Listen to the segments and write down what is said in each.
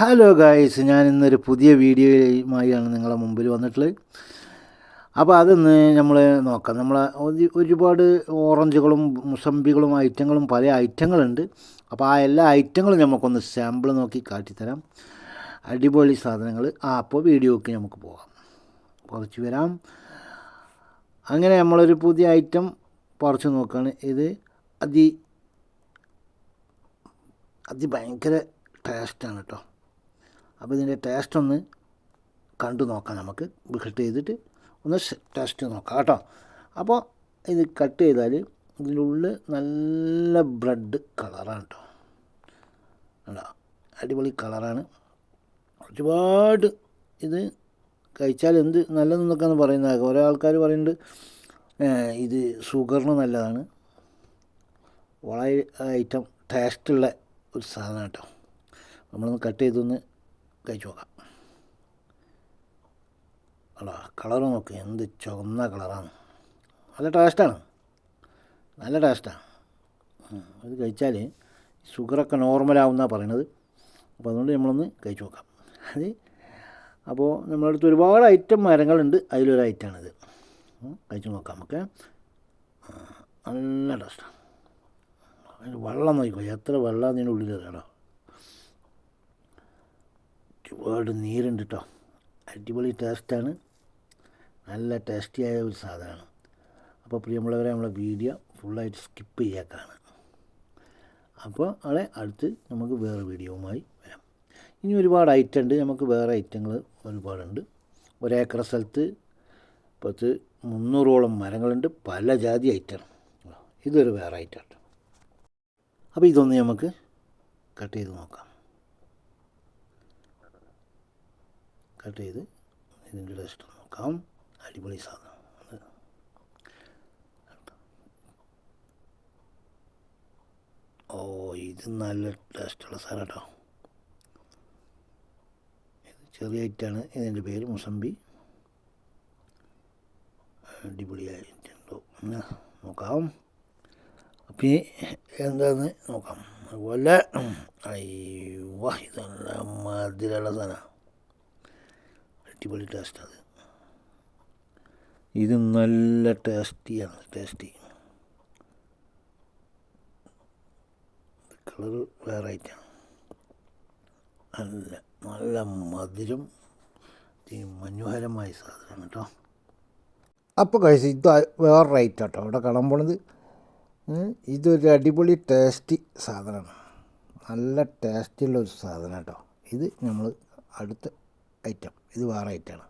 Hello guys, ഞാൻ ഇന്നൊരു പുതിയ വീഡിയോയുമായാണ് നിങ്ങളെ മുമ്പിൽ വന്നിട്ടുള്ളത്. അപ്പോൾ അതൊന്ന് നമ്മൾ നോക്കാം. ഒരുപാട് ഓറഞ്ചുകളും മുസമ്പികളും ഐറ്റങ്ങളും പല ഐറ്റങ്ങളുണ്ട്. അപ്പോൾ ആ എല്ലാ ഐറ്റങ്ങളും നമുക്കൊന്ന് സാമ്പിൾ നോക്കി കാട്ടിത്തരാം. അടിപൊളി സാധനങ്ങൾ. അപ്പോൾ വീഡിയോക്ക് നമുക്ക് പോകാം, കുറച്ച് വരാം. അങ്ങനെ നമ്മളൊരു പുതിയ ഐറ്റം പറിച്ച് നോക്കുകയാണ്. ഇത് ഭയങ്കര ടേസ്റ്റാണ് കേട്ടോ. അപ്പോൾ ഇതിൻ്റെ ടേസ്റ്റ് ഒന്ന് കണ്ടു നോക്കാം. നമുക്ക് കട്ട് ചെയ്തിട്ട് ഒന്ന് ടേസ്റ്റ് നോക്കാം കേട്ടോ. അപ്പോൾ ഇത് കട്ട് ചെയ്താൽ ഇതിൻ്റെ ഉള്ളിൽ നല്ല ബ്രെഡ് കളറാണ് കേട്ടോ. അല്ല, അടിപൊളി കളറാണ്. ഒരുപാട് ഇത് കഴിച്ചാൽ എന്ത് നല്ലതെന്നൊക്കെയാണ് പറയുന്നത്. കുറേ ആൾക്കാർ പറയുന്നുണ്ട് ഇത് ഷുഗറിന് നല്ലതാണ്. വളരെ ഐറ്റം ടേസ്റ്റുള്ള ഒരു സാധനം കേട്ടോ. നമ്മളൊന്ന് കട്ട് ചെയ്തൊന്ന് കഴിച്ച് നോക്കാം. അല്ല, കളറ് നോക്ക്, എന്ത് ചുവന്ന കളറാണ്. നല്ല ടേസ്റ്റാണ്. ഇത് കഴിച്ചാൽ ഷുഗറൊക്കെ നോർമലാവുമെന്നാണ് പറയണത്. അപ്പോൾ അതുകൊണ്ട് നമ്മളൊന്ന് കഴിച്ച് നോക്കാം. അപ്പോൾ നമ്മുടെ അടുത്ത് ഒരുപാട് ഐറ്റം മരങ്ങളുണ്ട്, അതിലൊരു ഐറ്റമാണിത്. കഴിച്ച് നോക്കാം നമുക്ക്. നല്ല ടേസ്റ്റാണ്. അതിന് വെള്ളം നോക്കിക്കോ, എത്ര വെള്ളം അതിൻ്റെ ഉള്ളിൽ കേട്ടോ. ഒരുപാട് നീരുണ്ട് കേട്ടോ. അടിപൊളി ടേസ്റ്റാണ്. നല്ല ടേസ്റ്റിയായ ഒരു സാധനമാണ്. അപ്പോൾ പ്രിയമുള്ളവരെ, നമ്മളെ വീഡിയോ ഫുള്ളായിട്ട് സ്കിപ്പ് ചെയ്യാക്കാണ്. അപ്പോൾ അടുത്ത് നമുക്ക് വേറെ വീഡിയോവുമായി വരാം. ഇനി ഒരുപാട് ഐറ്റം ഉണ്ട്. നമുക്ക് വേറെ ഐറ്റങ്ങൾ ഒരുപാടുണ്ട്. ഒരേക്കർ സ്ഥലത്ത് 300ഓളം മരങ്ങളുണ്ട്. പല ജാതി ഐറ്റമാണ്. ഇതൊരു വേറെ ഐറ്റം കേട്ടോ. അപ്പോൾ ഇതൊന്ന് നമുക്ക് കട്ട് ചെയ്ത് നോക്കാം. കട്ട് ചെയ്ത് ഇതിൻ്റെ ടേസ്റ്റ് നോക്കാം. അടിപൊളി സാധനം. ഇത് നല്ല ടേസ്റ്റുള്ള സാധനം കേട്ടോ. ഇത് ചെറിയ ഐറ്റാണ്. ഇതിൻ്റെ പേര് മുസമ്പി. അടിപൊളിയായിട്ടുണ്ടോ നോക്കാം. അപ്പം എന്താന്ന് നോക്കാം. അതുപോലെ ഇത് നല്ല മധുരമുള്ള സാധനമാണ്. അടിപൊളി ടേസ്റ്റാണ്. ഇത് നല്ല ടേസ്റ്റിയാണ്. കളറ് വേറെ ഐറ്റാണ്. നല്ല മധുരം, മനോഹരമായ സാധനമാണ് കേട്ടോ. അപ്പോൾ കഴിച്ച് ഇത് വേറെ ഐറ്റം കേട്ടോ. ഇവിടെ കാണാൻ പോണത് ഇതൊരു അടിപൊളി ടേസ്റ്റി സാധനമാണ്. നല്ല ടേസ്റ്റുള്ള ഒരു സാധനം കേട്ടോ. ഇത് നമ്മൾ അടുത്ത ഐറ്റം. ഇത് വേറെ ഐറ്റമാണ്.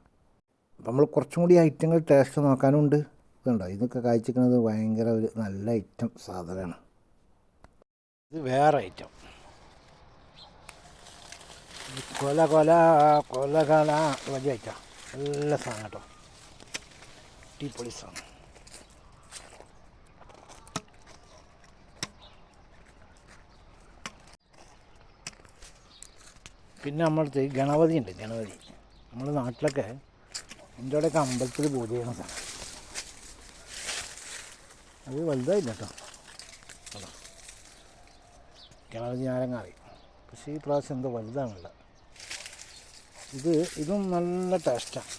അപ്പം നമ്മൾ കുറച്ചും കൂടി ഐറ്റങ്ങൾ ടേസ്റ്റ് നോക്കാനും ഉണ്ട്. ഇതുണ്ടോ, ഇതൊക്കെ കഴിച്ചിരിക്കുന്നത് ഭയങ്കര ഒരു നല്ല ഐറ്റം സാധനമാണ്. ഇത് വേറെ ഐറ്റം. ഇത് കൊല വലിയ ഐറ്റം. നല്ല സാധനം കേട്ടോ. അടിപൊളി സാധനം. പിന്നെ നമ്മളടുത്ത് ഗണപതി ഉണ്ട്. നമ്മുടെ നാട്ടിലൊക്കെ എൻ്റെ അവിടെയൊക്കെ അമ്പലത്തിൽ പൂജ ചെയ്യുന്ന സാധനം. അത് വലുതായില്ല കേട്ടോ. അതാ ഗണപതി നാരങ്ങാറി. പക്ഷേ ഈ പ്രാവശ്യം എന്തോ വലുതാണല്ല. ഇതും നല്ല ടേസ്റ്റാണ്.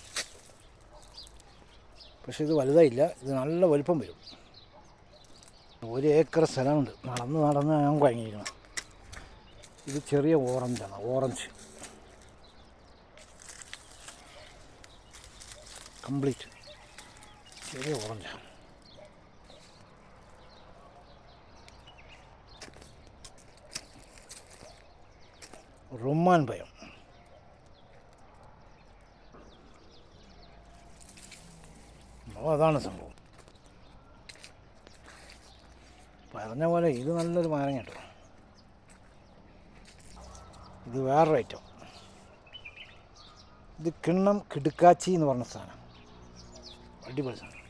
പക്ഷേ ഇത് വലുതായില്ല. ഇത് നല്ല വലുപ്പം വരും. 1 ഏക്കർ സ്ഥലമുണ്ട്. നടന്ന് ഞാൻ കുഴങ്ങിയിരിക്കണം. ഇത് ചെറിയ ഓറഞ്ചാണ്. ഓറഞ്ച് കംപ്ലീറ്റ് ചെറിയ ഓറഞ്ചാണ്. റുമ്മാൻ പഴം. അതാണ് സംഭവം. പറഞ്ഞ പോലെ ഇത് നല്ലൊരു നാരങ്ങ കേട്ടോ. ഇത് വേറൊരു ഐറ്റം. ഇത് കിണ്ണം കിടുക്കാച്ചി എന്ന് പറഞ്ഞ സാധനം. അടിപൊളി സാധനം.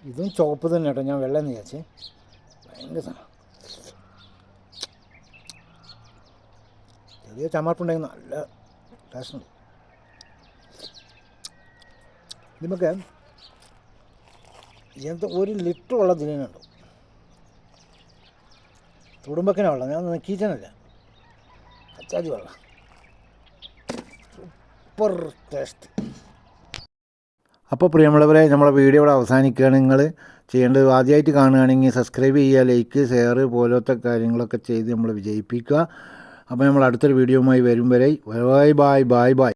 ഇതും ചുവപ്പ് തന്നെ കേട്ടോ. ഞാൻ വെള്ളം വിചാരിച്ചേ. ഭയങ്കര സാധനം. ചെറിയ ചമാർപ്പുണ്ടെങ്കിൽ നല്ല ടേസ്റ്റ് ഉണ്ട്. നമുക്ക് ഇങ്ങനത്തെ 1 ലിറ്റർ വെള്ളം തിന്നുന്നുണ്ടോ. തൊടുമ്പക്കിനെ വെള്ളം ഞാൻ നോക്കിയിട്ടല്ല. അച്ചാതി വെള്ളം. Super taste. അപ്പോൾ പ്രിയമുള്ളവരെ, നമ്മളെ വീഡിയോ ഇവിടെ അവസാനിക്കുകയാണ്. നിങ്ങൾ ചെയ്യേണ്ടത്, ആദ്യമായിട്ട് കാണുകയാണെങ്കിൽ സബ്സ്ക്രൈബ് ചെയ്യുക, ലൈക്ക്, ഷെയർ പോലത്തെ കാര്യങ്ങളൊക്കെ ചെയ്ത് നമ്മൾ വിജയിപ്പിക്കുക. അപ്പോൾ നമ്മൾ അടുത്തൊരു വീഡിയോയുമായി വരും വരെ ബൈ ബൈ ബൈ ബൈ.